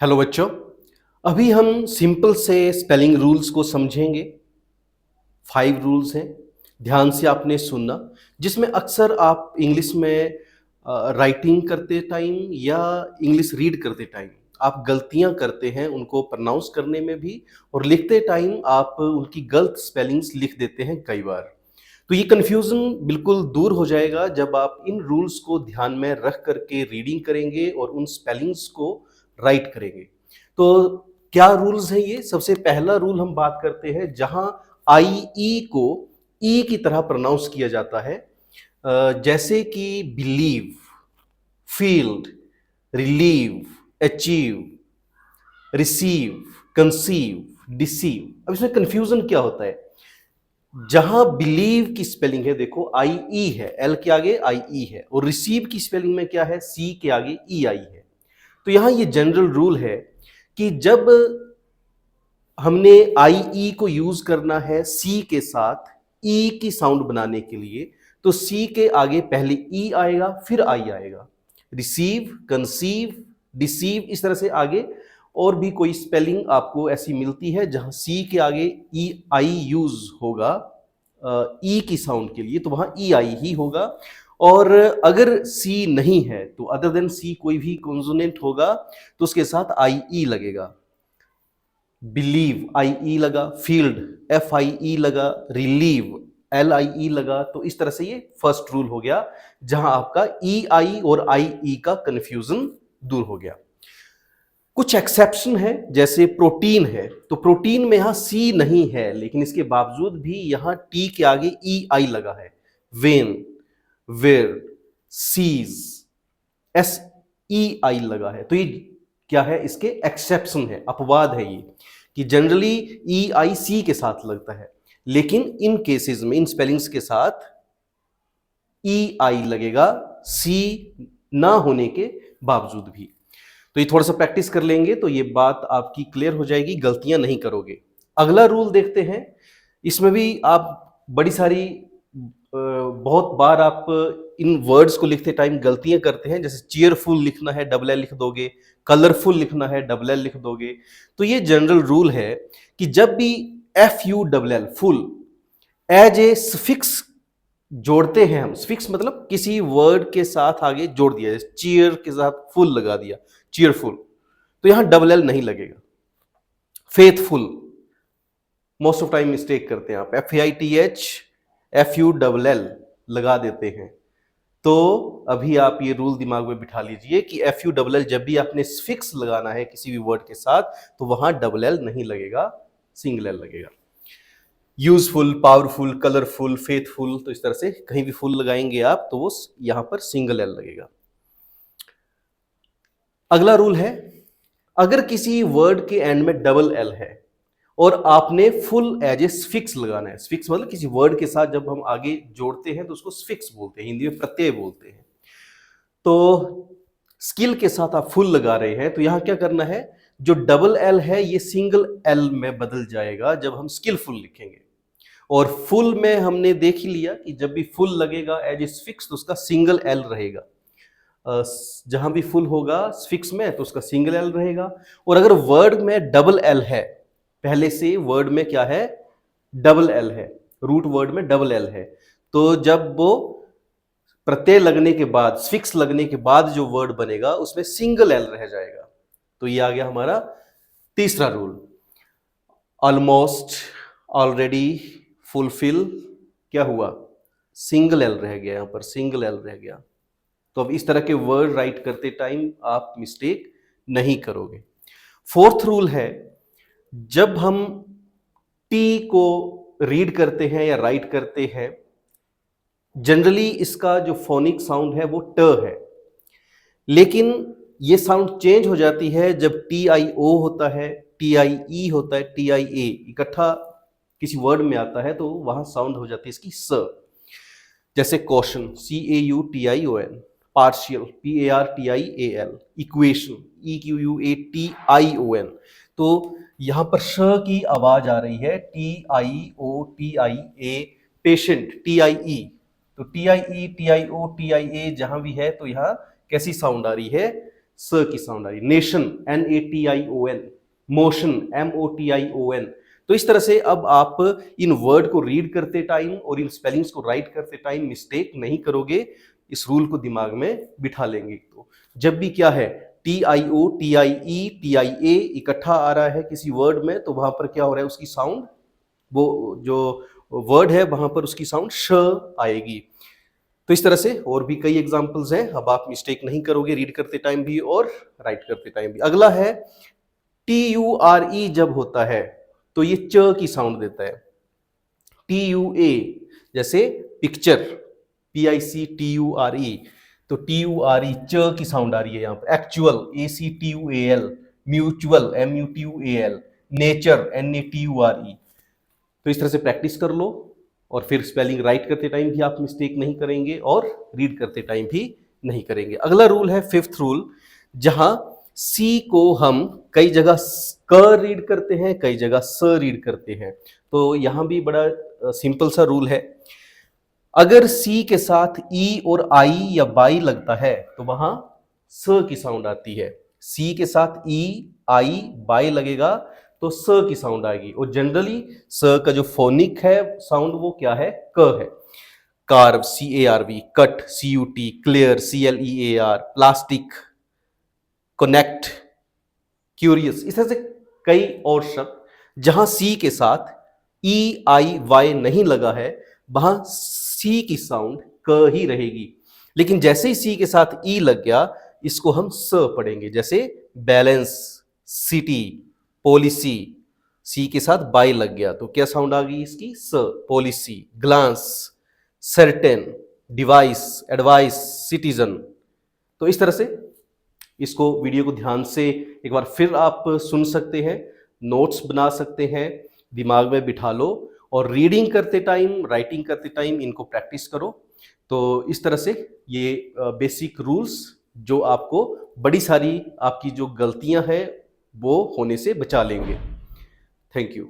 Hello बच्चों। अभी हम सिंपल से स्पेलिंग रूल्स को समझेंगे। 5 रूल्स हैं, ध्यान से आपने सुनना। जिसमें अक्सर आप इंग्लिश में राइटिंग करते टाइम या इंग्लिश रीड करते टाइम आप गलतियां करते हैं, उनको प्रोनाउंस करने में भी, और लिखते टाइम आप उनकी गलत स्पेलिंग्स लिख देते हैं कई बार। तो ये कन्फ्यूजन बिल्कुल दूर हो जाएगा जब आप इन रूल्स को ध्यान में रख करके रीडिंग करेंगे और उन स्पेलिंग्स को राइट करेंगे। तो क्या रूल्स हैं ये? सबसे पहला रूल हम बात करते हैं जहां आई ई को ई की तरह प्रोनाउंस किया जाता है। जैसे कि believe, field, relieve, achieve, receive, conceive, deceive. अब इसमें कंफ्यूजन क्या होता है? जहां बिलीव की स्पेलिंग है, देखो आई ई है, एल के आगे आई ई है, और रिसीव की स्पेलिंग में क्या है? सी के आगे ई आई है। तो यहां ये जनरल रूल है कि जब हमने आई ई को यूज करना है सी के साथ ई की साउंड बनाने के लिए, तो सी के आगे पहले ई आएगा, फिर आई आएगा। रिसीव, कंसीव, डिसीव, इस तरह से आगे और भी कोई स्पेलिंग आपको ऐसी मिलती है जहां सी के आगे ई आई यूज होगा ई की साउंड के लिए, तो वहां ई आई ही होगा। और अगर सी नहीं है तो अदर देन सी कोई भी कॉन्सोनेंट होगा तो उसके साथ आई ई लगेगा। बिलीव आई ई लगा, फील्ड एफ आई ई लगा, रिलीव एल आई ई लगा। तो इस तरह से ये फर्स्ट रूल हो गया जहां आपका ई आई और आई ई का कंफ्यूजन दूर हो गया। कुछ एक्सेप्शन है, जैसे प्रोटीन है, तो प्रोटीन में यहां सी नहीं है लेकिन इसके बावजूद भी यहां टी के आगे ई आई लगा है। When, where, seize, S E I लगा है। तो ये क्या है? इसके एक्सेप्शन है, अपवाद है ये, कि जनरली ई आई सी के साथ लगता है, लेकिन इन केसेस में, इन स्पेलिंग्स के साथ ई आई लगेगा सी ना होने के बावजूद भी। तो ये थोड़ा सा प्रैक्टिस कर लेंगे तो ये बात आपकी क्लियर हो जाएगी, गलतियां नहीं करोगे। अगला रूल देखते हैं। इसमें भी आप बड़ी सारी बहुत बार आप इन वर्ड्स को लिखते टाइम गलतियां करते हैं। जैसे चीयरफुल लिखना है, डबल एल लिख दोगे, कलरफुल लिखना है, डबल एल लिख दोगे। तो ये जनरल रूल है कि जब भी F U double L, full, as a suffix जोड़ते हैं हम, सफिक्स मतलब किसी वर्ड के साथ आगे जोड़ दिया, जैसे चीयर के साथ फुल लगा दिया, चीयरफुल, तो यहां डबल एल नहीं लगेगा। Faithful, most of time mistake करते हैं आप, F I T H F U double L लगा देते हैं। तो अभी आप ये रूल दिमाग में बिठा लीजिए कि एफ यू डबल एल जब भी आपने फिक्स लगाना है किसी भी वर्ड के साथ तो वहां डबल एल नहीं लगेगा, सिंगल एल लगेगा। यूजफुल, पावरफुल, कलरफुल, फेथफुल, तो इस तरह से कहीं भी फुल लगाएंगे आप तो वो यहां पर सिंगल एल लगेगा। अगला रूल है, अगर किसी वर्ड के एंड में डबल एल है और आपने फुल एज ए स्फिक्स लगाना है, स्फिक्स मतलब किसी वर्ड के साथ जब हम आगे जोड़ते हैं तो उसको स्फिक्स बोलते हैं, हिंदी में प्रत्यय बोलते हैं। तो स्किल के साथ आप फुल लगा रहे हैं तो यहां क्या करना है? जो डबल एल है ये सिंगल एल में बदल जाएगा जब हम स्किलफुल लिखेंगे। और फुल में हमने देख ही लिया कि जब भी फुल लगेगा एज ए स्फिक्स तो उसका सिंगल एल रहेगा। जहां भी फुल होगा स्फिक्स में तो उसका सिंगल एल रहेगा। और अगर वर्ड में डबल एल है, पहले से वर्ड में क्या है? डबल एल है, रूट वर्ड में डबल एल है, तो जब वो प्रत्यय लगने के बाद, स्फिक्स लगने के बाद जो वर्ड बनेगा उसमें सिंगल एल रह जाएगा। तो ये आ गया हमारा तीसरा रूल। ऑलमोस्ट, ऑलरेडी, फुलफिल, क्या हुआ? सिंगल एल रह गया, यहां पर सिंगल एल रह गया। तो अब इस तरह के वर्ड राइट करते टाइम आप मिस्टेक नहीं करोगे। फोर्थ रूल है, जब हम टी को रीड करते हैं या राइट करते हैं, जनरली इसका जो फोनिक साउंड है वो ट है, लेकिन ये साउंड चेंज हो जाती है जब टी आई ओ होता है, टी आई ई होता है, टी आई ए इकट्ठा किसी वर्ड में आता है तो वहां साउंड हो जाती है इसकी स। जैसे question, C A U T I O N, partial, P A R T I A L, equation, E Q U A T I O N. तो यहां पर श की आवाज आ रही है, T I O T I A, patient, T I E. तो T I E, T I O, T I A जहां भी है तो यहां कैसी साउंड आ रही है? स की साउंड आ रही है। Nation, NATION, motion, MOTION। तो इस तरह से अब आप इन वर्ड को रीड करते टाइम और इन स्पेलिंग्स को राइट करते टाइम मिस्टेक नहीं करोगे, इस रूल को दिमाग में बिठा लेंगे। तो जब भी क्या है, TIO, TIE, TIA इकट्ठा आ रहा है किसी वर्ड में, तो वहां पर क्या हो रहा है, उसकी साउंड, वो जो वर्ड है वहां पर उसकी साउंड श आएगी। तो इस तरह से और भी कई एग्जांपल्स हैं। अब आप मिस्टेक नहीं करोगे रीड करते टाइम भी और राइट करते टाइम भी। अगला है TURE जब होता है तो ये च की साउंड देता है। TUA जैसे पिक्चर, PICTURE, तो TURE च की साउंड आ रही है यहाँ पर। Actual, ACTUAL, mutual, MUTUAL, nature, NATURE। तो इस तरह से प्रैक्टिस कर लो और फिर स्पेलिंग राइट करते टाइम भी आप मिस्टेक नहीं करेंगे और रीड करते टाइम भी नहीं करेंगे। अगला रूल है फिफ्थ रूल, जहां सी को हम कई जगह क रीड करते हैं, कई जगह स रीड करते हैं। तो यहां भी बड़ा सिंपल सा रूल है। अगर सी के साथ ई और आई या बाई लगता है तो वहां स की साउंड आती है। सी के साथ ई, आई, बाई लगेगा तो स की साउंड आएगी। और जनरली स का जो फोनिक है साउंड वो क्या है, क है। Curve, CARV, cut, CUT, clear, CLEAR, plastic, connect, curious. इस तरह से कई और शब्द जहां सी के साथ EIY नहीं लगा है वहां सी की साउंड क ही रहेगी। लेकिन जैसे ही सी के साथ ई लग गया, इसको हम स पढ़ेंगे। जैसे बैलेंस, सिटी, पॉलिसी, सी के साथ बाई लग गया तो क्या साउंड आ गई इसकी, स, policy. Glance, certain, device, advice, citizen. तो इस तरह से इसको वीडियो को ध्यान से एक बार फिर आप सुन सकते हैं, नोट्स बना सकते हैं, दिमाग में बिठा लो और रीडिंग करते टाइम, राइटिंग करते टाइम इनको प्रैक्टिस करो। तो इस तरह से ये बेसिक रूल्स जो आपको बड़ी सारी आपकी जो गलतियां हैं वो होने से बचा लेंगे। Thank you.